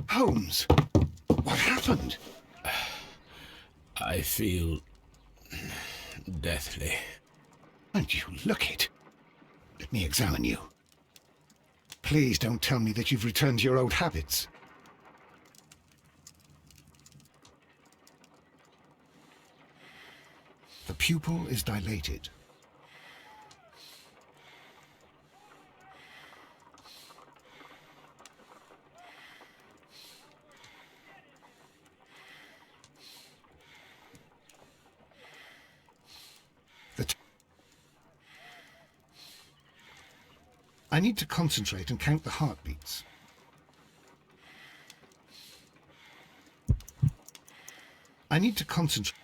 Holmes, what happened? I feel deathly. And you look it. Let me examine you. Please don't tell me that you've returned to your old habits. The pupil is dilated. I need to concentrate and count the heartbeats. I need to concentrate.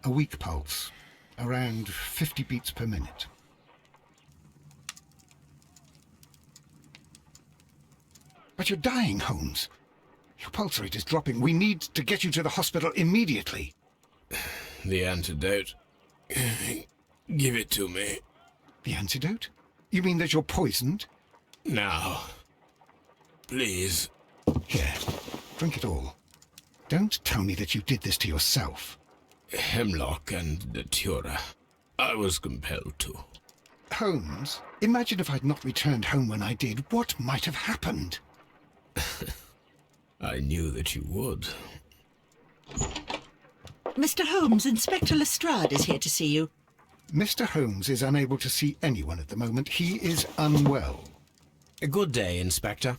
A weak pulse, around 50 beats per minute. But you're dying, Holmes. Your pulse rate is dropping. We need to get you to the hospital immediately. The antidote. Give it to me. The antidote? You mean that you're poisoned? Now. Please. Here, drink it all. Don't tell me that you did this to yourself. Hemlock and datura. I was compelled to. Holmes, imagine if I'd not returned home when I did. What might have happened? I knew that you would. Mr. Holmes, Inspector Lestrade is here to see you. Mr. Holmes is unable to see anyone at the moment. He is unwell. A good day, Inspector.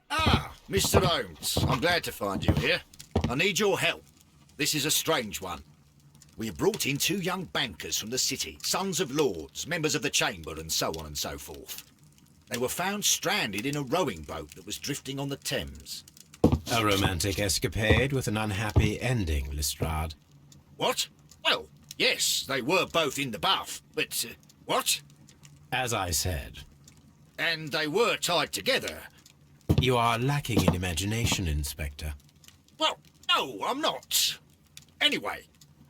Ah, Mr. Holmes, I'm glad to find you here. I need your help. This is a strange one. We have brought in two young bankers from the city, sons of lords, members of the chamber, and so on and so forth. They were found stranded in a rowing boat that was drifting on the Thames. A romantic escapade with an unhappy ending, Lestrade. What? Well, yes, they were both in the bath, but, what? As I said. And they were tied together. You are lacking in imagination, Inspector. Well, no, I'm not. Anyway,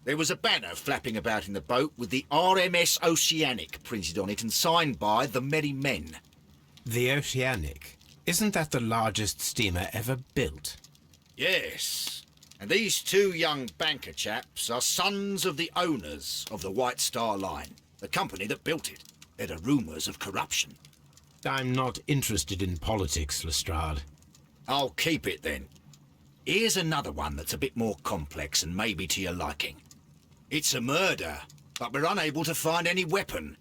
there was a banner flapping about in the boat with the RMS Oceanic printed on it and signed by the Merry Men. The Oceanic? Isn't that the largest steamer ever built? Yes. And these two young banker chaps are sons of the owners of the White Star Line, the company that built it. There are rumours of corruption. I'm not interested in politics, Lestrade. I'll keep it then. Here's another one that's a bit more complex and maybe to your liking. It's a murder, but we're unable to find any weapon.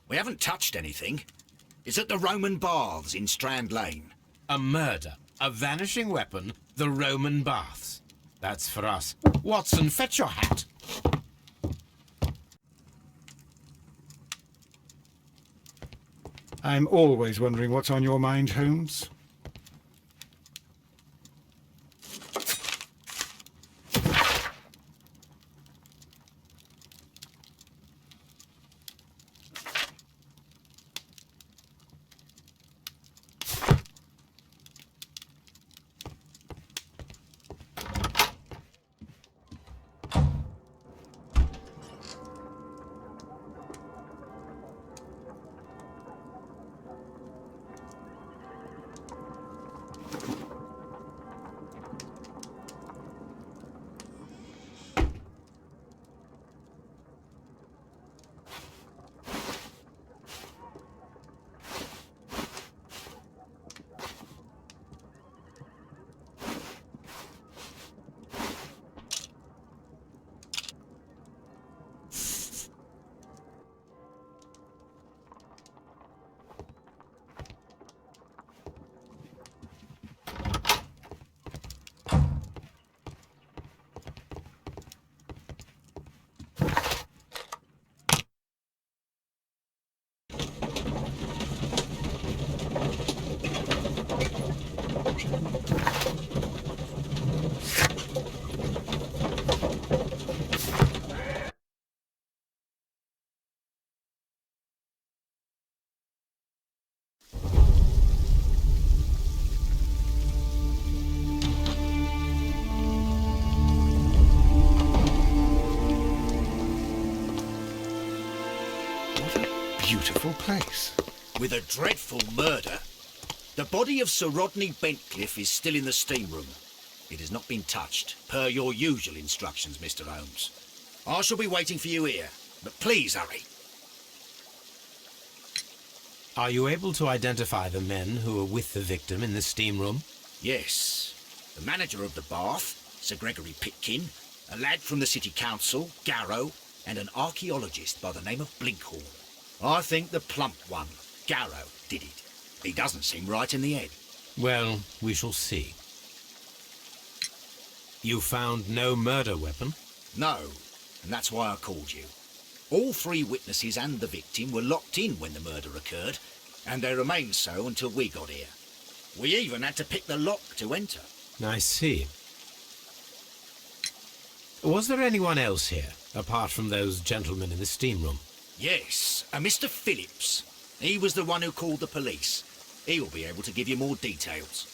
We haven't touched anything. It's at the Roman Baths in Strand Lane. A murder, a vanishing weapon, the Roman Baths. That's for us. Watson, fetch your hat. I'm always wondering what's on your mind, Holmes. beautiful place. With a dreadful murder. The body of Sir Rodney Bentcliffe is still in the steam room. It has not been touched, per your usual instructions, Mr. Holmes. I shall be waiting for you here, but please hurry. Are you able to identify the men who were with the victim in the steam room? Yes. The manager of the bath, Sir Gregory Pitkin, a lad from the City Council, Garrow, and an archaeologist by the name of Blinkhorn. I think the plump one, Garrow, did it. He doesn't seem right in the head. Well, we shall see. You found no murder weapon? No, and that's why I called you. All three witnesses and the victim were locked in when the murder occurred, and they remained so until we got here. We even had to pick the lock to enter. I see. Was there anyone else here, apart from those gentlemen in the steam room? Yes, a Mr. Phillips. He was the one who called the police. He'll be able to give you more details.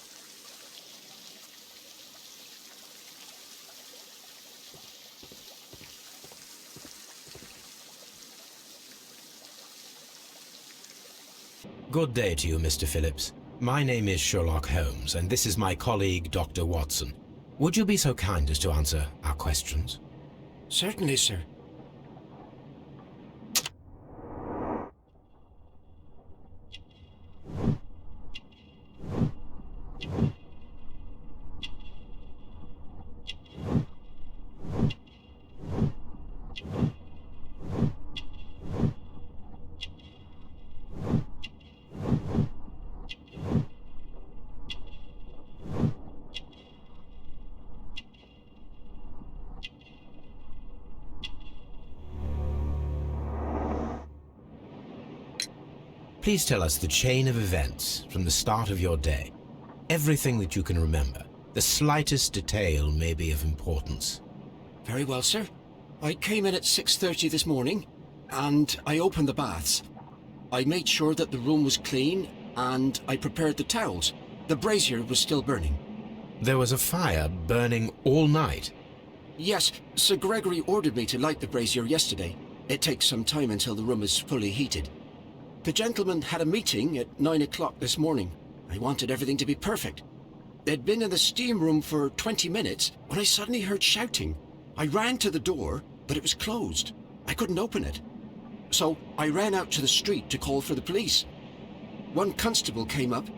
Good day to you, Mr. Phillips. My name is Sherlock Holmes, and this is my colleague, Dr. Watson. Would you be so kind as to answer our questions? Certainly, sir. Please tell us the chain of events from the start of your day. Everything that you can remember. The slightest detail may be of importance. Very well, sir. I came in at 6:30 this morning, and I opened the baths. I made sure that the room was clean, and I prepared the towels. The brazier was still burning. There was a fire burning all night. Yes, Sir Gregory ordered me to light the brazier yesterday. It takes some time until the room is fully heated. The gentlemen had a meeting at 9 o'clock this morning. I wanted everything to be perfect. They'd been in the steam room for 20 minutes when I suddenly heard shouting. I ran to the door, but it was closed. I couldn't open it. So I ran out to the street to call for the police. One constable came up,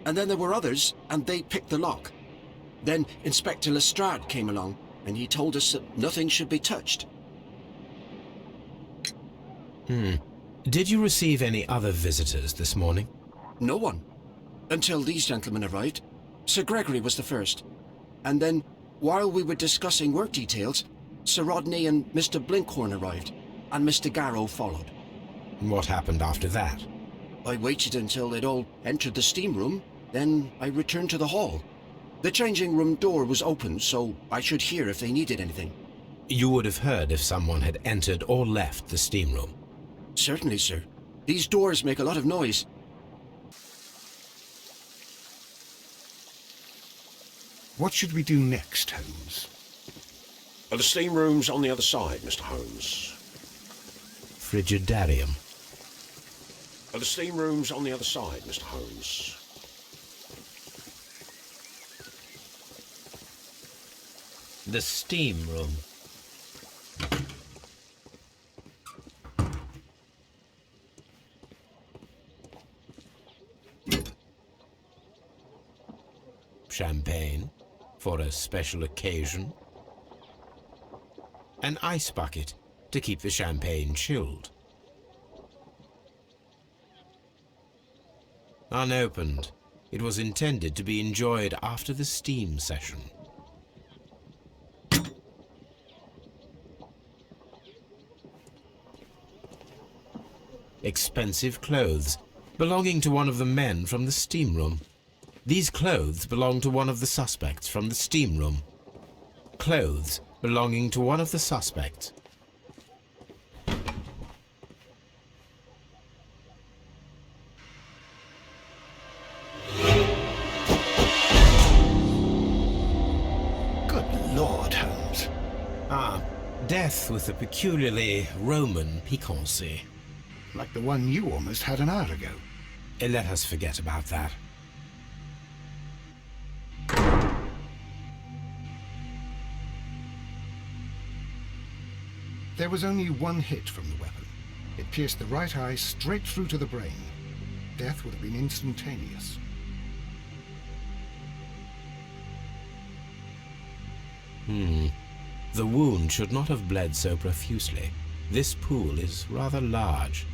and then there were others, and they picked the lock. Then Inspector Lestrade came along, and he told us that nothing should be touched. Did you receive any other visitors this morning? No one. Until these gentlemen arrived. Sir Gregory was the first. And then, while we were discussing work details, Sir Rodney and Mr. Blinkhorn arrived, and Mr. Garrow followed. What happened after that? I waited until they'd all entered the steam room, then I returned to the hall. The changing room door was open, so I should hear if they needed anything. You would have heard if someone had entered or left the steam room. Certainly, sir. These doors make a lot of noise. What should we do next, Holmes? The steam room's on the other side, Mr. Holmes. Frigidarium. The steam room's on the other side, Mr. Holmes. The steam room. Champagne for a special occasion. An ice bucket to keep the champagne chilled. Unopened, it was intended to be enjoyed after the steam session. Expensive clothes belonging to one of the men from the steam room. These clothes belong to one of the suspects from the steam room. Clothes belonging to one of the suspects. Good Lord, Holmes. Death with a peculiarly Roman piquancy. like the one you almost had an hour ago. Let us forget about that. There was only one hit from the weapon. It pierced the right eye straight through to the brain. Death would have been instantaneous. The wound should not have bled so profusely. This pool is rather large.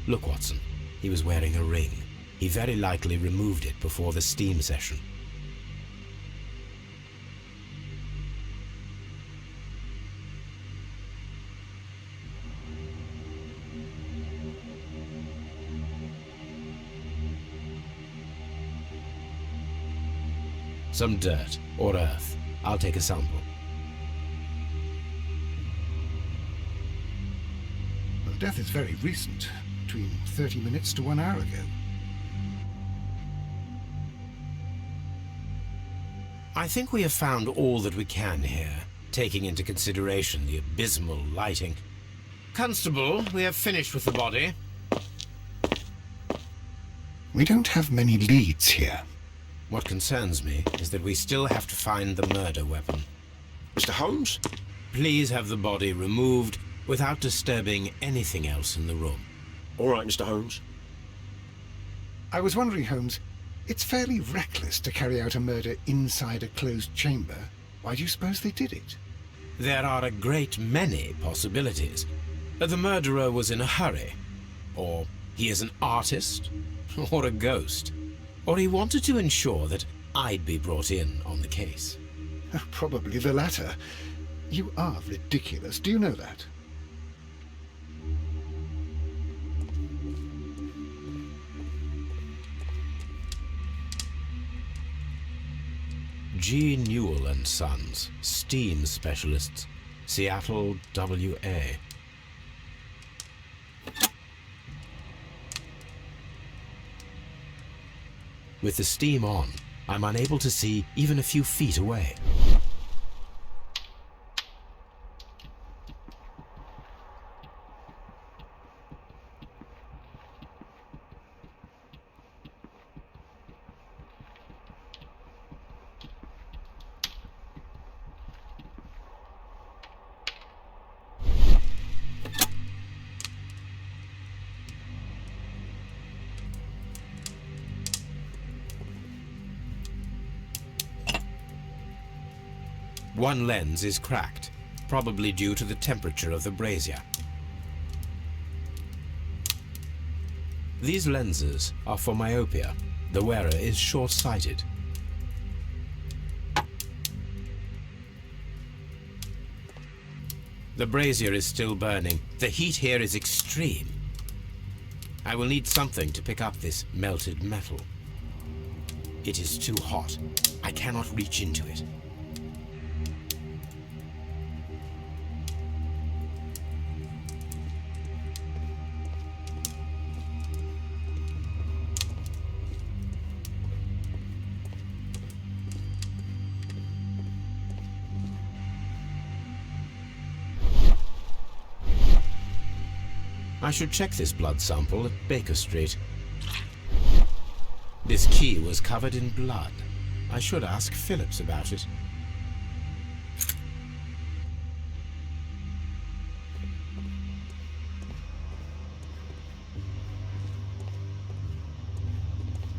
Look, Watson. He was wearing a ring. He very likely removed it before the steam session. Some dirt or earth. I'll take a sample. Well, death is very recent, between 30 minutes to 1 hour ago. I think we have found all that we can here, taking into consideration the abysmal lighting. Constable, we have finished with the body. We don't have many leads here. What concerns me is that we still have to find the murder weapon. Mr. Holmes? Please have the body removed without disturbing anything else in the room. All right, Mr. Holmes. I was wondering, Holmes, it's fairly reckless to carry out a murder inside a closed chamber. Why do you suppose they did it? There are a great many possibilities. The murderer was in a hurry, or he is an artist, or a ghost, or he wanted to ensure that I'd be brought in on the case. Probably the latter. You are ridiculous, do you know that? G. Newell and Sons, steam specialists, Seattle, WA. With the steam on, I'm unable to see even a few feet away. One lens is cracked, probably due to the temperature of the brazier. These lenses are for myopia. The wearer is short-sighted. The brazier is still burning. The heat here is extreme. I will need something to pick up this melted metal. It is too hot. I cannot reach into it. I should check this blood sample at Baker Street. This key was covered in blood. I should ask Phillips about it.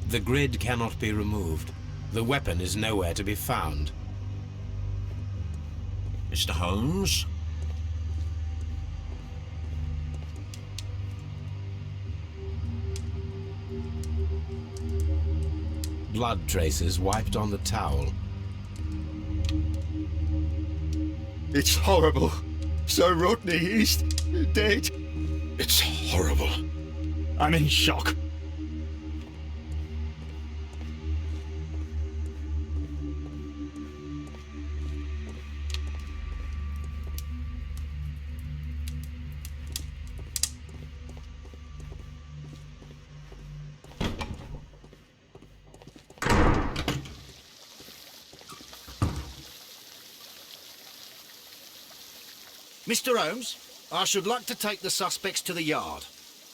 The grid cannot be removed. The weapon is nowhere to be found. Mr. Holmes? Blood traces wiped on the towel. It's horrible. Sir Rodney is dead. It's horrible. I'm in shock. Mr. Holmes, I should like to take the suspects to the yard.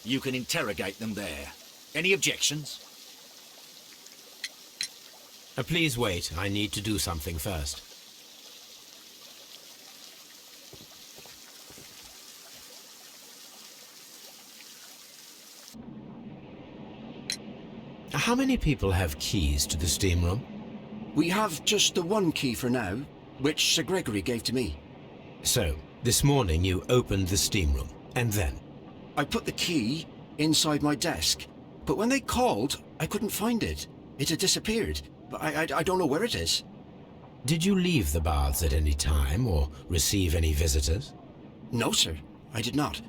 You can interrogate them there. Any objections? Please wait. I need to do something first. How many people have keys to the steam room? We have just the one key for now, which Sir Gregory gave to me. So, this morning you opened the steam room, and then? I put the key inside my desk, but when they called, I couldn't find it. It had disappeared, but I don't know where it is. Did you leave the baths at any time, or receive any visitors? No, sir, I did not.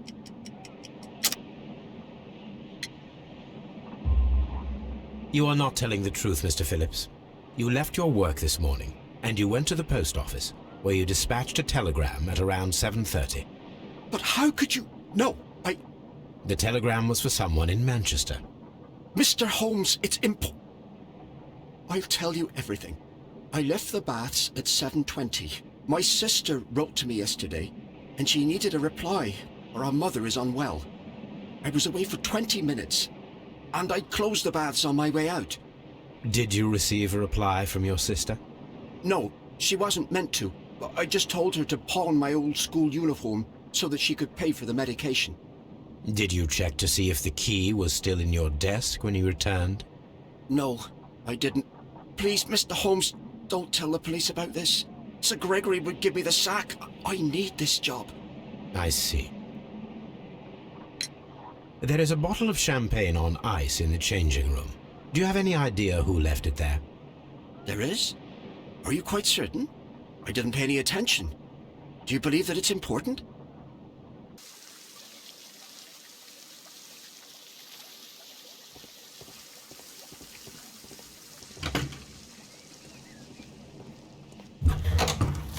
You are not telling the truth, Mr. Phillips. You left your work this morning, and you went to the post office, where you dispatched a telegram at around 7:30. But how could you... No, The telegram was for someone in Manchester. Mr. Holmes, it's I'll tell you everything. I left the baths at 7:20. My sister wrote to me yesterday, and she needed a reply, or our mother is unwell. I was away for 20 minutes, and I closed the baths on my way out. Did you receive a reply from your sister? No, she wasn't meant to. I just told her to pawn my old school uniform so that she could pay for the medication. Did you check to see if the key was still in your desk when you returned? No, I didn't. Please, Mr. Holmes, don't tell the police about this. Sir Gregory would give me the sack. I need this job. I see. There is a bottle of champagne on ice in the changing room. Do you have any idea who left it there? There is? Are you quite certain? I didn't pay any attention. Do you believe that it's important?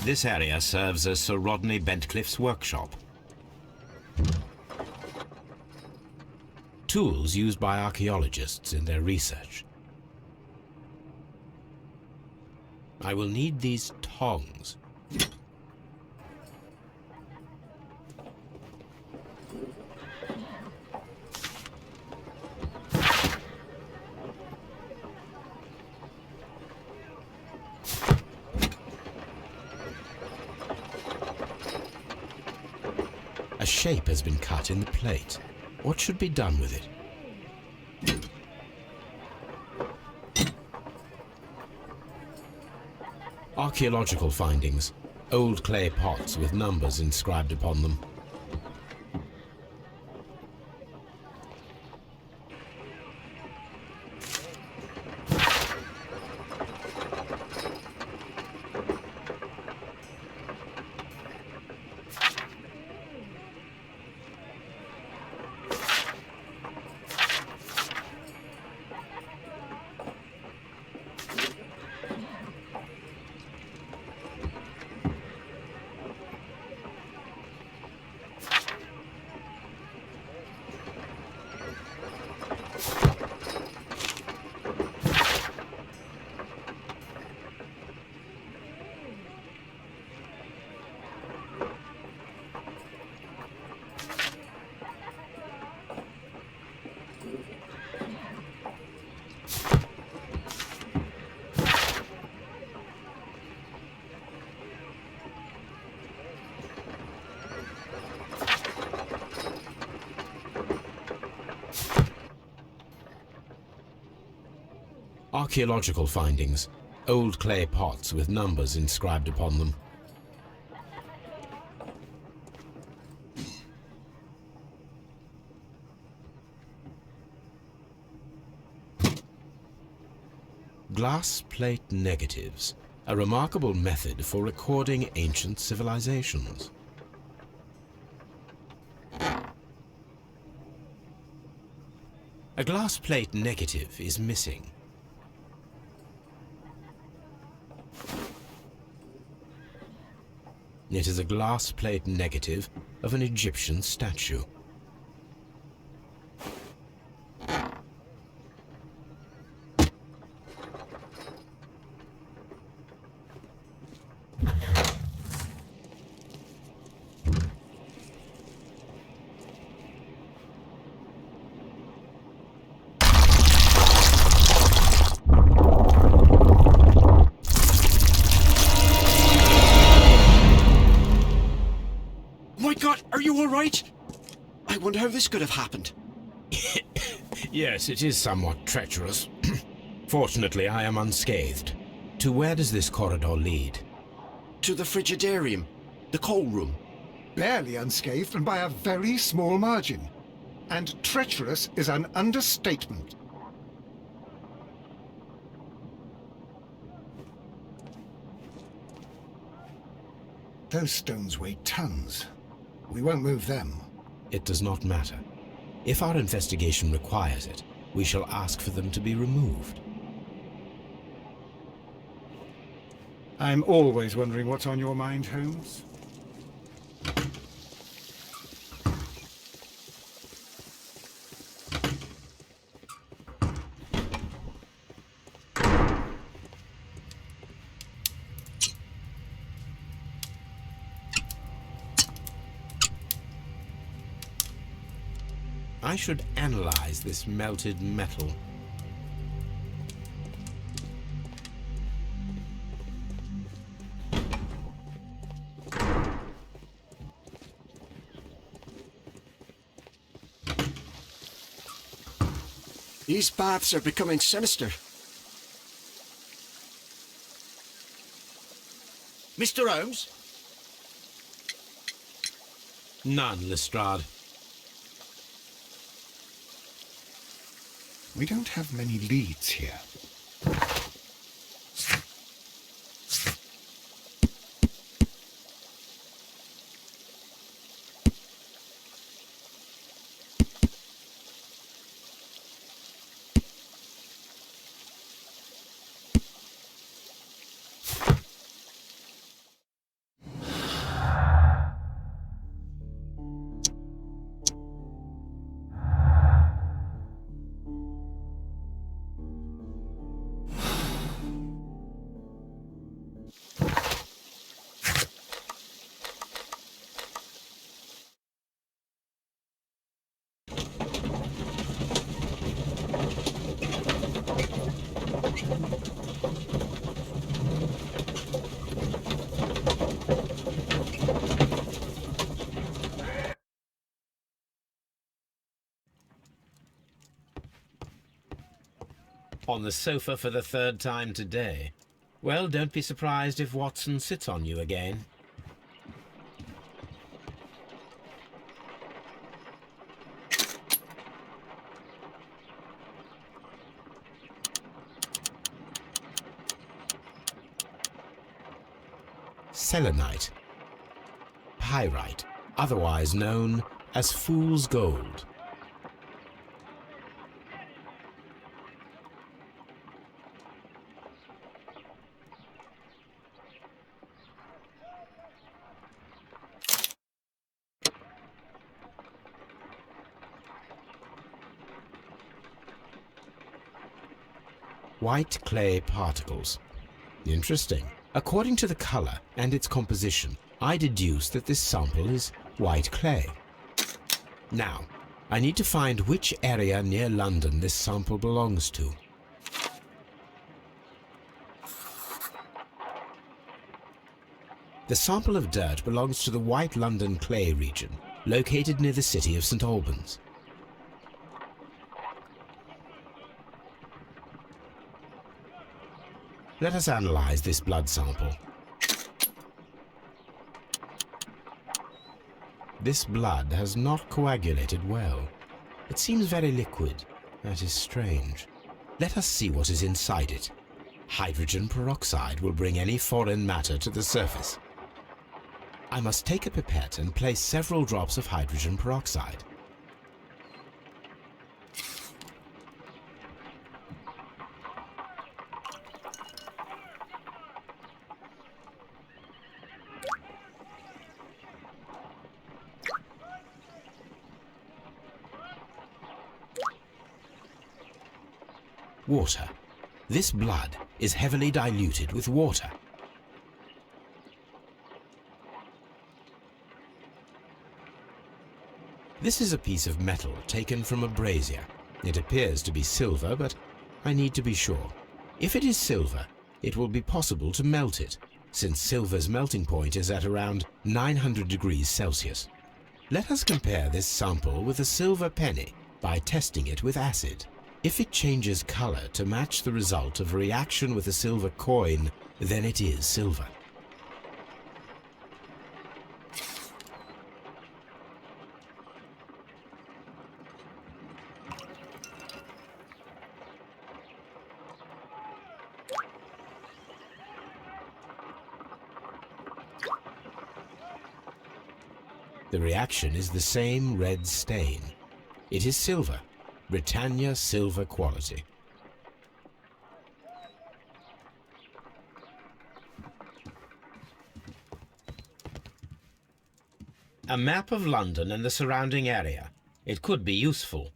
This area serves as Sir Rodney Bentcliffe's workshop. Tools used by archaeologists in their research. I will need these tongs. A shape has been cut in the plate. What should be done with it? Archaeological findings. Old clay pots with numbers inscribed upon them. Archaeological findings. Old clay pots with numbers inscribed upon them. Glass plate negatives. A remarkable method for recording ancient civilizations. A glass plate negative is missing. It is a glass plate negative of an Egyptian statue. all right? I wonder how this could have happened. Yes, it is somewhat treacherous. Fortunately, I am unscathed. To where does this corridor lead? To the frigidarium, the coal room. Barely unscathed and by a very small margin. And treacherous is an understatement. Those stones weigh tons. We won't move them. It does not matter. If our investigation requires it, we shall ask for them to be removed. I'm always wondering what's on your mind, Holmes. I should analyze this melted metal. These baths are becoming sinister. Mr. Holmes? None, Lestrade. We don't have many leads here. On the sofa for the third time today. Well, don't be surprised if Watson sits on you again. Selenite. Pyrite, otherwise known as fool's gold. White clay particles. Interesting. According to the color and its composition, I deduce that this sample is white clay. Now, I need to find which area near London this sample belongs to. The sample of dirt belongs to the White London clay region, located near the city of St. Albans. Let us analyze this blood sample. This blood has not coagulated well. It seems very liquid. That is strange. Let us see what is inside it. Hydrogen peroxide will bring any foreign matter to the surface. I must take a pipette and place several drops of hydrogen peroxide. Water. This blood is heavily diluted with water. This is a piece of metal taken from a brazier. It appears to be silver, but I need to be sure. If it is silver, it will be possible to melt it, since silver's melting point is at around 900 degrees Celsius. Let us compare this sample with a silver penny by testing it with acid. If it changes color to match the result of a reaction with a silver coin, then it is silver. The reaction is the same red stain. It is silver, Britannia silver quality. A map of London and the surrounding area. It could be useful.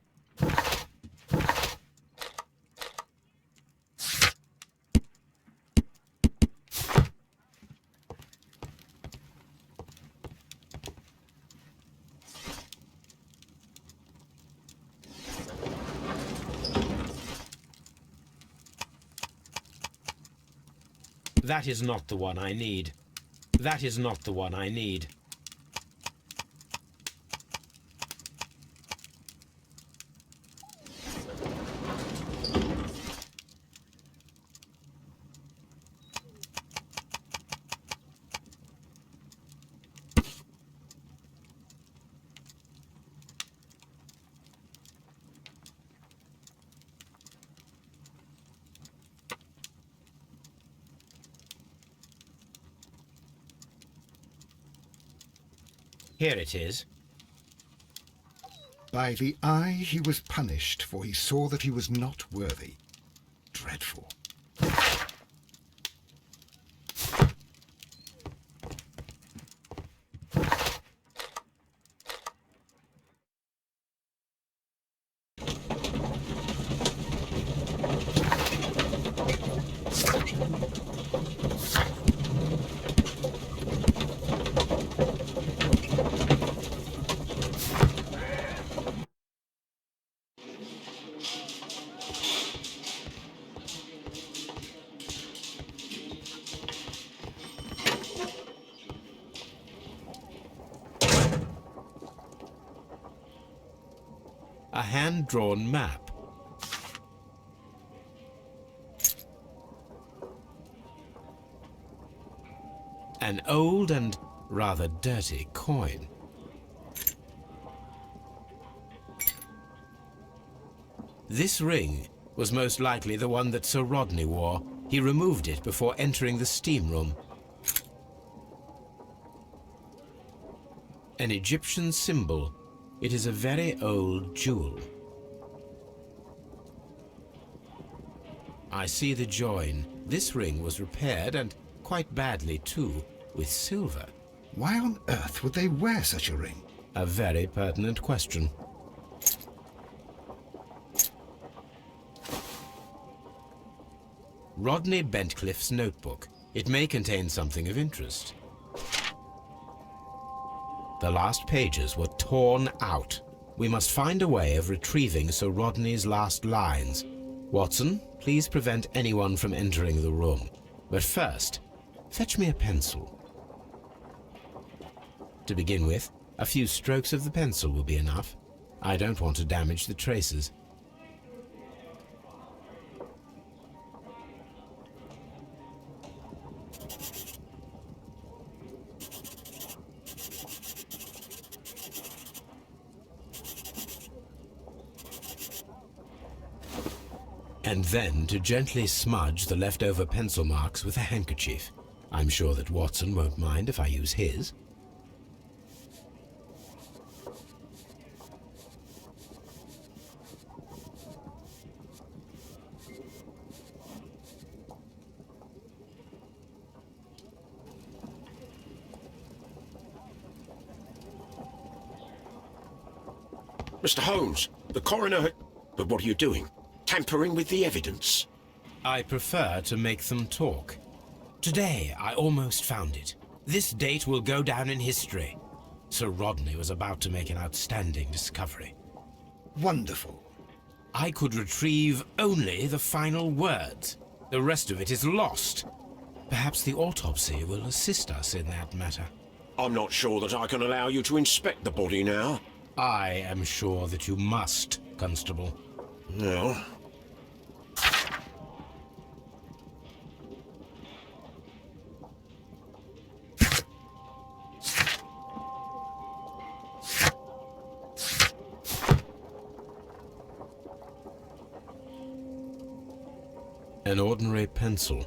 That is not the one I need. That is not the one I need. Here it is. By the eye he was punished, for he saw that he was not worthy. Dreadful. A hand-drawn map. An old and rather dirty coin. This ring was most likely the one that Sir Rodney wore. He removed it before entering the steam room. An Egyptian symbol. It is a very old jewel. I see the join. This ring was repaired, and quite badly too, with silver. Why on earth would they wear such a ring? A very pertinent question. Rodney Bentcliffe's notebook. It may contain something of interest. The last pages were torn out. We must find a way of retrieving Sir Rodney's last lines. Watson, please prevent anyone from entering the room. But first, fetch me a pencil. To begin with, a few strokes of the pencil will be enough. I don't want to damage the traces. And then to gently smudge the leftover pencil marks with a handkerchief. I'm sure that Watson won't mind if I use his. Mr. Holmes, the coroner had... But what are you doing? Tampering with the evidence? I prefer to make them talk. Today, I almost found it. This date will go down in history. Sir Rodney was about to make an outstanding discovery. Wonderful. I could retrieve only the final words. The rest of it is lost. Perhaps the autopsy will assist us in that matter. I'm not sure that I can allow you to inspect the body now. I am sure that you must, Constable. No. An ordinary pencil.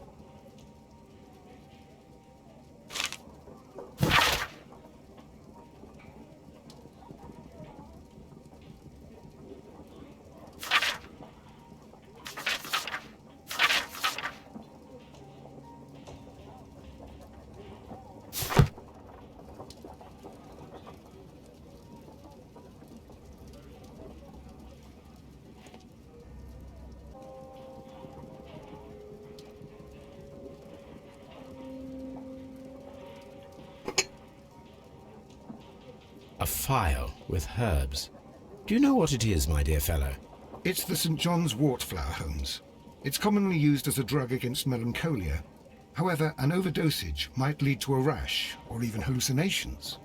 A file with herbs. Do you know what it is, my dear fellow? It's the St. John's wort flower, Holmes. It's commonly used as a drug against melancholia. However, an overdosage might lead to a rash or even hallucinations.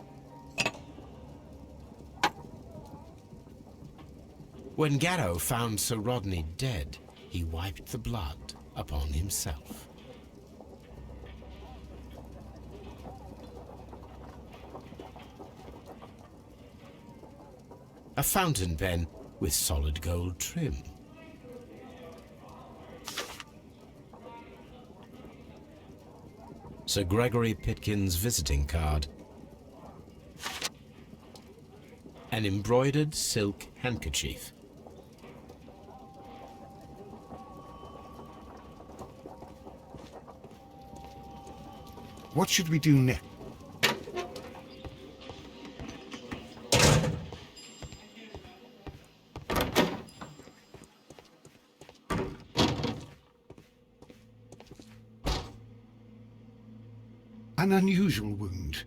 When Garrow found Sir Rodney dead, he wiped the blood upon himself. A fountain pen with solid gold trim. Sir Gregory Pitkin's visiting card. An embroidered silk handkerchief. What should we do next? An unusual wound,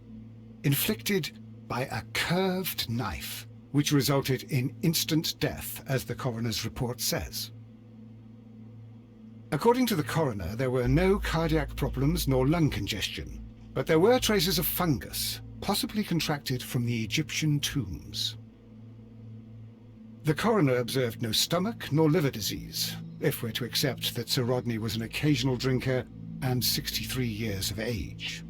inflicted by a curved knife, which resulted in instant death, as the coroner's report says. According to the coroner, there were no cardiac problems nor lung congestion, but there were traces of fungus, possibly contracted from the Egyptian tombs. The coroner observed no stomach nor liver disease, if we're to accept that Sir Rodney was an occasional drinker and 63 years of age.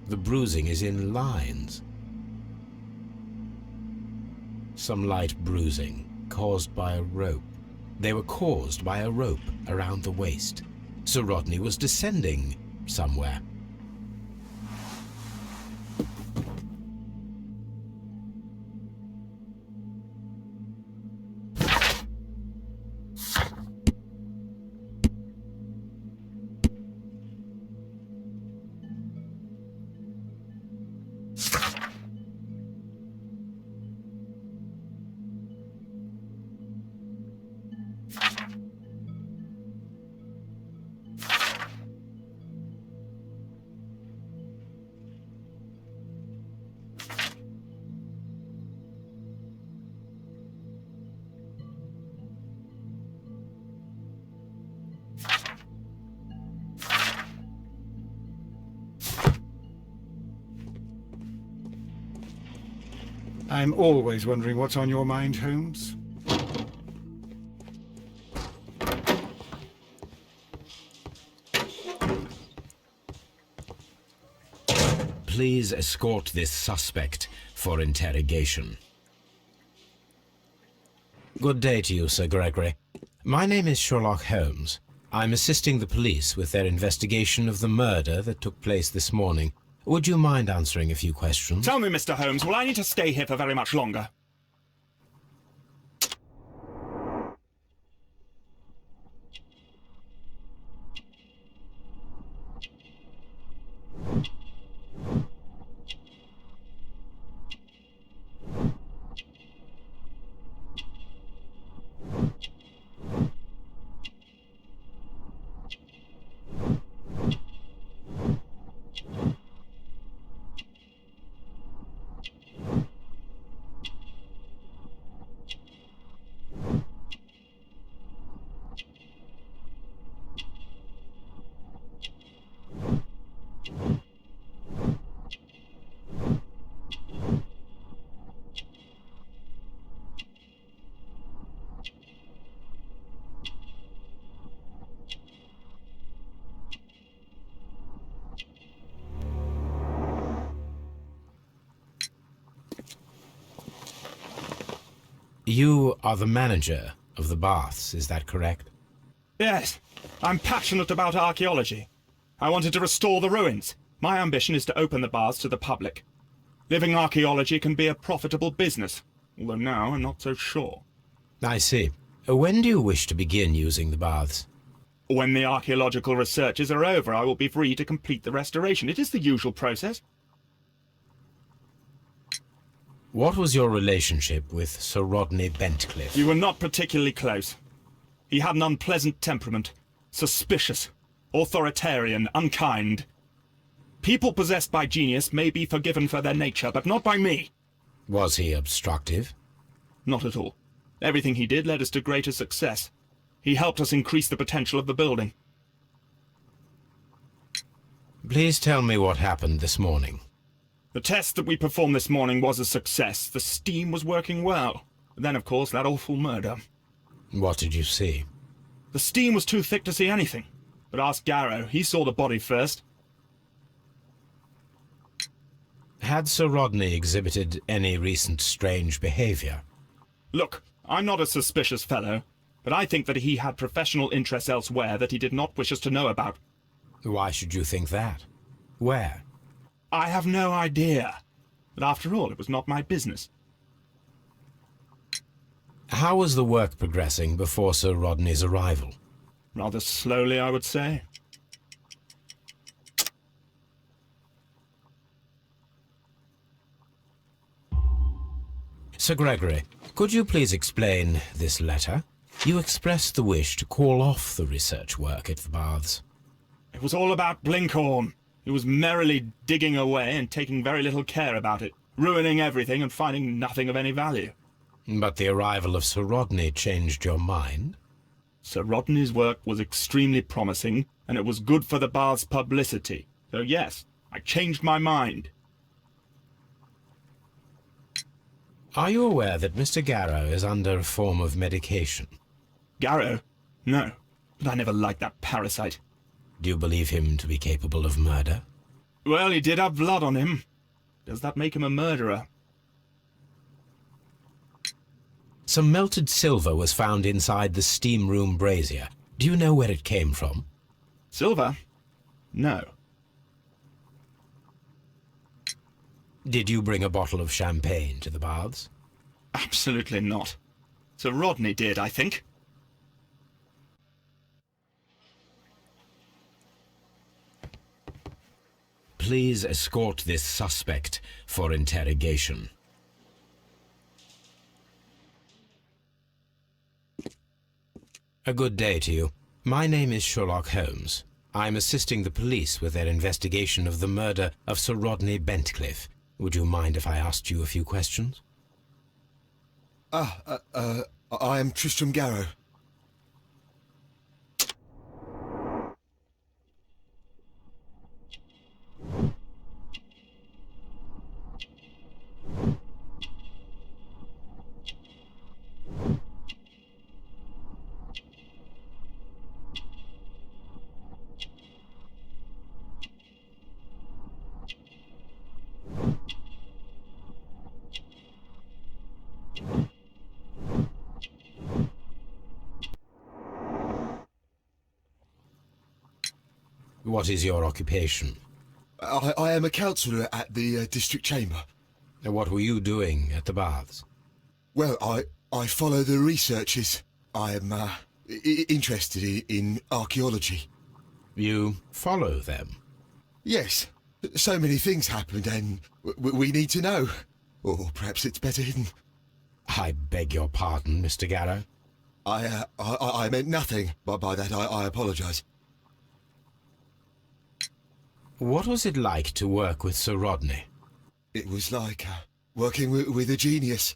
The bruising is in lines. Some light bruising, caused by a rope. They were caused by a rope around the waist. Sir Rodney was descending somewhere. I'm always wondering what's on your mind, Holmes. Please escort this suspect for interrogation. Good day to you, Sir Gregory. My name is Sherlock Holmes. I'm assisting the police with their investigation of the murder that took place this morning. Would you mind answering a few questions? Tell me, Mr. Holmes, will I need to stay here for very much longer? You are the manager of the baths, is that correct? Yes, I'm passionate about archaeology. I wanted to restore the ruins. My ambition is to open the baths to the public. Living archaeology can be a profitable business, although now I'm not so sure. I see. When do you wish to begin using the baths? When the archaeological researches are over, I will be free to complete the restoration. It is the usual process. What was your relationship with Sir Rodney Bentcliffe? You were not particularly close. He had an unpleasant temperament, suspicious, authoritarian, unkind. People possessed by genius may be forgiven for their nature, but not by me. Was he obstructive? Not at all. Everything he did led us to greater success. He helped us increase the potential of the building. Please tell me what happened this morning. The test that we performed this morning was a success. The steam was working well. Then, of course, that awful murder. What did you see? The steam was too thick to see anything. But ask Garrow. He saw the body first. Had Sir Rodney exhibited any recent strange behavior? Look, I'm not a suspicious fellow, but I think that he had professional interests elsewhere that he did not wish us to know about. Why should you think that? Where? I have no idea. But after all, it was not my business. How was the work progressing before Sir Rodney's arrival? Rather slowly, I would say. Sir Gregory, could you please explain this letter? You expressed the wish to call off the research work at the baths. It was all about Blinkhorn. He was merrily digging away and taking very little care about it, ruining everything and finding nothing of any value. But the arrival of Sir Rodney changed your mind? Sir Rodney's work was extremely promising, and it was good for the bath's publicity. So yes, I changed my mind. Are you aware that Mr. Garrow is under a form of medication? Garrow? No, but I never liked that parasite. Do you believe him to be capable of murder? Well, he did have blood on him. Does that make him a murderer? Some melted silver was found inside the steam room brazier. Do you know where it came from? Silver? No. Did you bring a bottle of champagne to the baths? Absolutely not. Sir Rodney did, I think. Please escort this suspect for interrogation. A good day to you. My name is Sherlock Holmes. I'm assisting the police with their investigation of the murder of Sir Rodney Bentcliffe. Would you mind if I asked you a few questions? I am Tristram Garrow. What is your occupation? I am a councillor at the district chamber. What were you doing at the baths? Well, I follow the researches. I am interested in archaeology. You follow them? Yes. So many things happened and we need to know. Or perhaps it's better hidden. I beg your pardon, Mr. Garrow. I meant nothing by that. I apologise. What was it like to work with Sir Rodney? It was like working with a genius.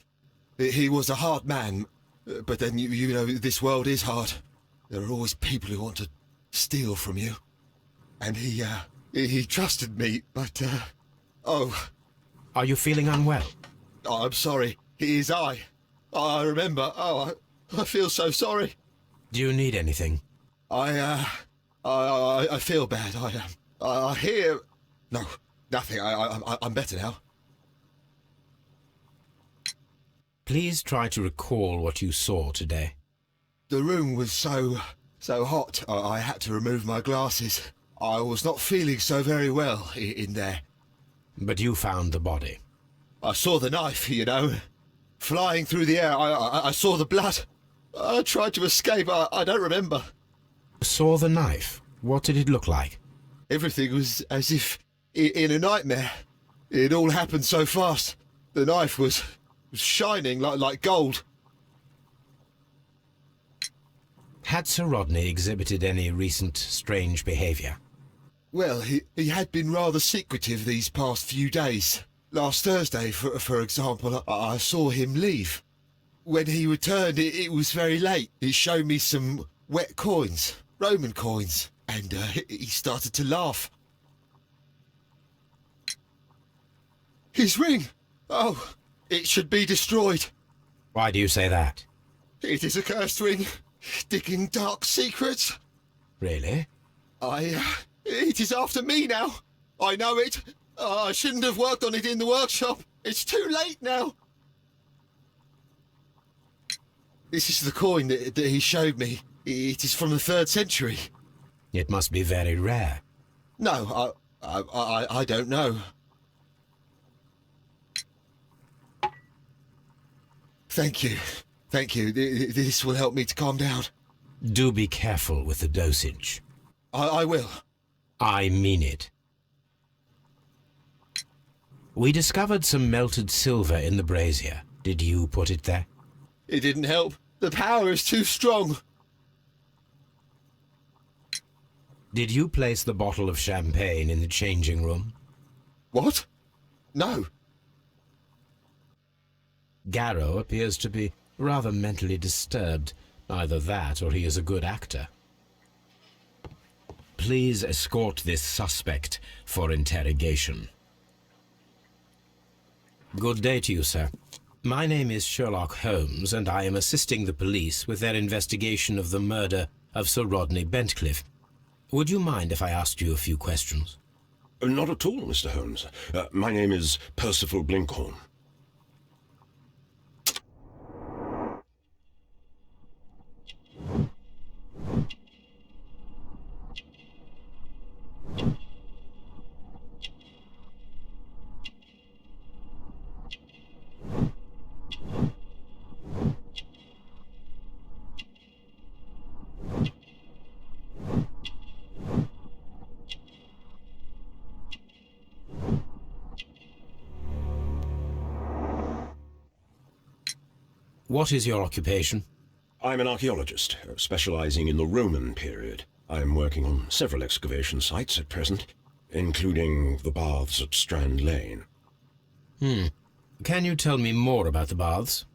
He was a hard man, but then, you know, this world is hard. There are always people who want to steal from you. And he trusted me, but, oh... Are you feeling unwell? Oh, I'm sorry. It is I. I remember. Oh, I feel so sorry. Do you need anything? I feel bad. I hear... No, nothing. I'm better now. Please try to recall what you saw today. The room was so hot, I had to remove my glasses. I was not feeling so very well in there. But you found the body. I saw the knife, you know, flying through the air. I saw the blood. I tried to escape. I don't remember. Saw the knife? What did it look like? Everything was as if in a nightmare. It all happened so fast. The knife was shining like gold. Had Sir Rodney exhibited any recent strange behaviour? Well, he had been rather secretive these past few days. Last Thursday, for example, I saw him leave. When he returned, it was very late. He showed me some wet coins, Roman coins, and he started to laugh. His ring! Oh, it should be destroyed. Why do you say that? It is a cursed ring, digging dark secrets. Really? It is after me now. I know it. I shouldn't have worked on it in the workshop. It's too late now. This is the coin that he showed me. It is from the 3rd century. It must be very rare. No, I don't know. Thank you. Thank you. This will help me to calm down. Do be careful with the dosage. I will. I mean it. We discovered some melted silver in the brazier. Did you put it there? It didn't help. The power is too strong. Did you place the bottle of champagne in the changing room? What? No. Garrow appears to be rather mentally disturbed. Either that or he is a good actor. Please escort this suspect for interrogation. Good day to you, sir. My name is Sherlock Holmes, and I am assisting the police with their investigation of the murder of Sir Rodney Bentcliffe. Would you mind if I asked you a few questions? Not at all, Mr. Holmes. My name is Percival Blinkhorn. What is your occupation? I'm an archaeologist, specializing in the Roman period. I'm working on several excavation sites at present, including the baths at Strand Lane. Can you tell me more about the baths?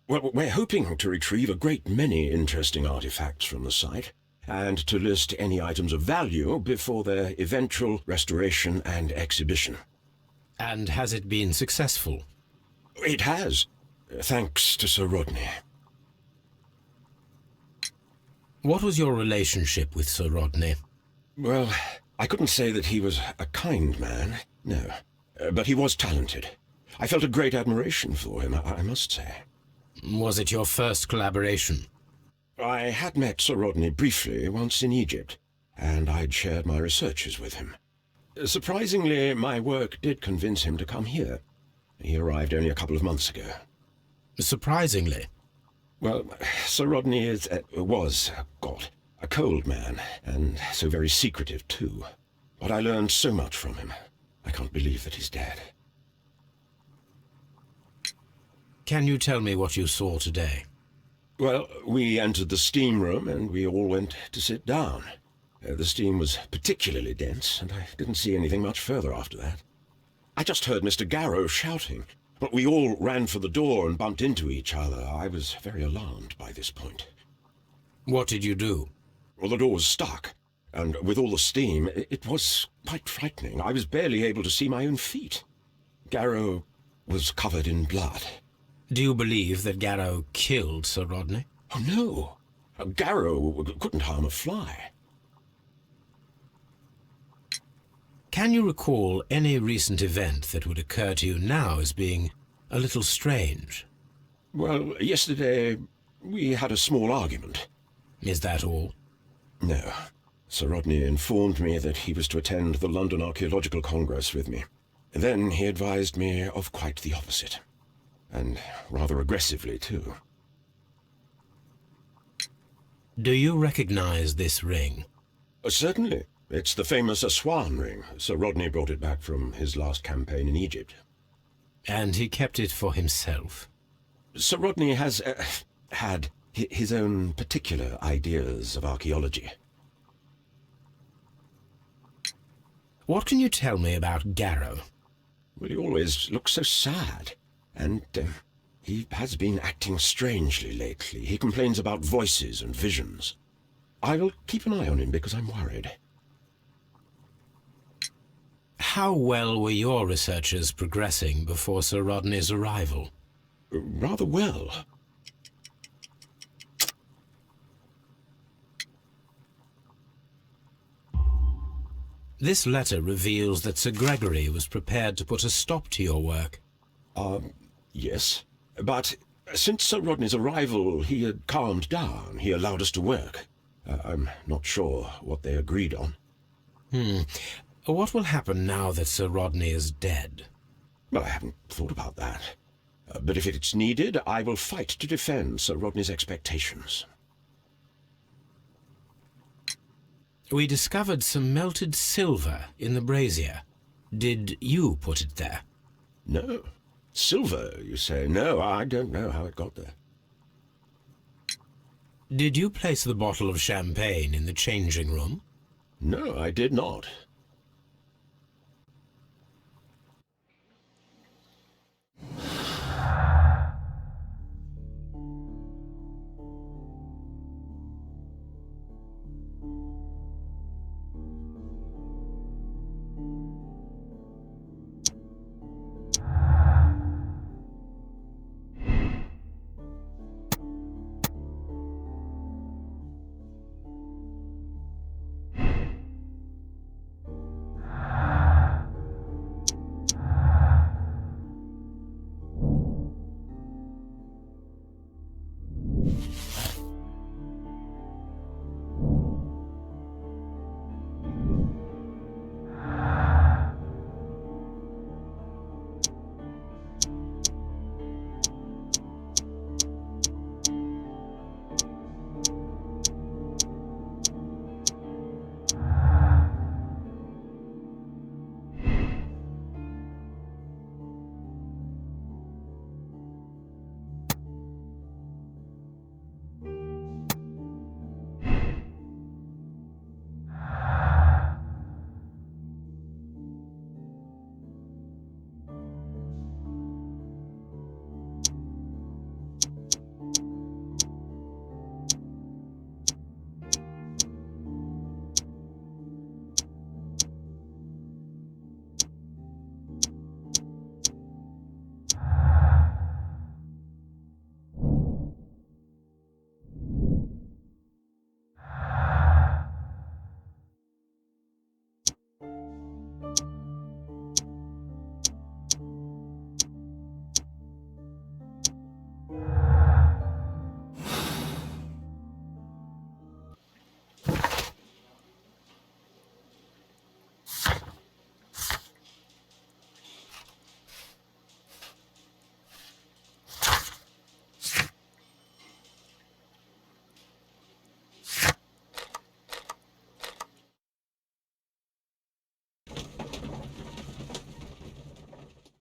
Well, we're hoping to retrieve a great many interesting artifacts from the site, and to list any items of value before their eventual restoration and exhibition. And has it been successful? It has, thanks to Sir Rodney. What was your relationship with Sir Rodney? Well, I couldn't say that he was a kind man, no. But he was talented. I felt a great admiration for him, I must say. Was it your first collaboration? I had met Sir Rodney briefly once in Egypt, and I'd shared my researches with him. Surprisingly, my work did convince him to come here. He arrived only a couple of months ago. Surprisingly? Well, Sir Rodney was a cold man, and so very secretive too. But I learned so much from him. I can't believe that he's dead. Can you tell me what you saw today? Well, we entered the steam room, and we all went to sit down. The steam was particularly dense, and I didn't see anything much further after that. I just heard Mr. Garrow shouting, but we all ran for the door and bumped into each other. I was very alarmed by this point. What did you do? Well, the door was stuck, and with all the steam, it was quite frightening. I was barely able to see my own feet. Garrow was covered in blood. Do you believe that Garrow killed Sir Rodney? Oh, no. Garrow couldn't harm a fly. Can you recall any recent event that would occur to you now as being a little strange? Well, yesterday we had a small argument. Is that all? No. Sir Rodney informed me that he was to attend the London Archaeological Congress with me. Then he advised me of quite the opposite. And rather aggressively, too. Do you recognize this ring? Certainly. It's the famous Aswan ring. Sir Rodney brought it back from his last campaign in Egypt. And he kept it for himself? Sir Rodney has had his own particular ideas of archaeology. What can you tell me about Garrow? Well, he always looks so sad. And he has been acting strangely lately. He complains about voices and visions. I will keep an eye on him because I'm worried. How well were your researchers progressing before Sir Rodney's arrival? Rather well. This letter reveals that Sir Gregory was prepared to put a stop to your work. Yes. But since Sir Rodney's arrival, he had calmed down. He allowed us to work. I'm not sure what they agreed on. What will happen now that Sir Rodney is dead? Well, I haven't thought about that. But if it's needed, I will fight to defend Sir Rodney's expectations. We discovered some melted silver in the brazier. Did you put it there? No. Silver, you say? No, I don't know how it got there. Did you place the bottle of champagne in the changing room? No, I did not.